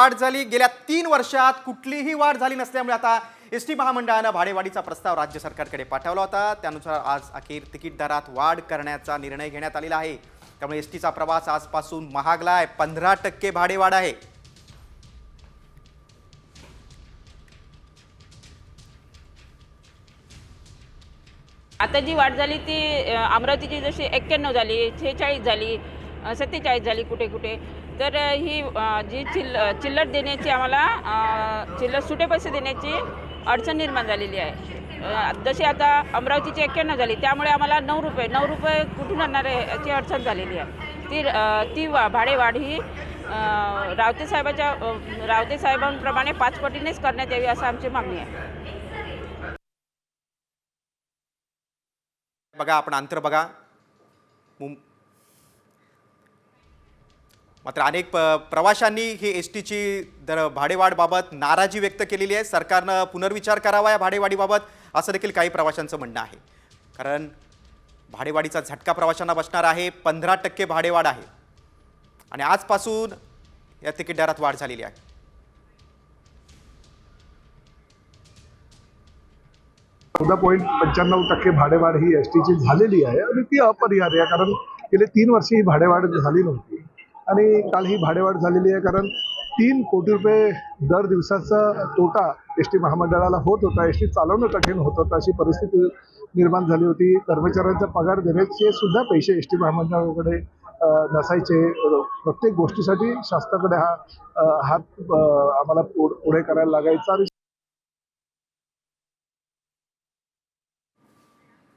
वाढ झाली। गेल्या 3 वर्षात कुठलीही वाढ झाली नसल्यामुळे आता एसटी महामंडळानं भाडेवाढीचा प्रस्ताव राज्य सरकारकडे पाठवला होता। त्यानुसार आज अखेर तिकीट दरात वाढ करण्याचा निर्णय घेण्यात आलेला आहे। त्यामुळे एसटीचा प्रवास आजपासून महागलाय। 15% भाडेवाढ आहे। आता जी वाढ झाली ती अमरावतीची जशी 91 झाली, 46 झाली, 47 झाली कुठे कुठे। तर ही जी चिल्लर देण्याची आम्हाला चिल्लर सुटे पैसे देण्याची अडचण निर्माण झालेली आहे। जशी आता अमरावतीची 91 झाली, त्यामुळे आम्हाला 9 रुपये कुठून आणणार आहे याची अडचण झालेली आहे। ती भाडेवाढ ही रावते साहेबांप्रमाणे 5 पटीनेच करण्यात यावी असं आमची मागणी आहे। बघा आपण अंतर बघा। मात्र अनेक प्रवाशांनी ही एसटीची भाडेवाढबाबत नाराजी व्यक्त केलेली आहे। सरकारनं पुनर्विचार करावा या भाडेवाढीबाबत असं देखील काही प्रवाशांचं म्हणणं आहे। कारण भाडेवाढीचा झटका प्रवाशांना बसणार आहे। 15% भाडेवाढ आहे आणि आजपासून या तिकीट दरात वाढ झालेली आहे। 14.95% भाडेवाढ ही एसटीची झालेली आहे आणि ती अपरिहार्य आहे, कारण गेले 3 वर्ष ही भाडेवाढ झाली नव्हती आणि काल ही भाडेवाढ झालेली आहे। कारण 3 कोटी रुपये दर दिवसाचा तोटा एसटी महामंडळाला होत होता। एसटी चालवणं कठीण होत होतं, अशी परिस्थिती निर्माण झाली होती। कर्मचाऱ्यांचा पगार देण्याचे सुद्धा पैसे एसटी महामंडळाकडे नसायचे। प्रत्येक गोष्टीसाठी शासनाकडे हा हात आम्हाला पुढे करायला लागायचा।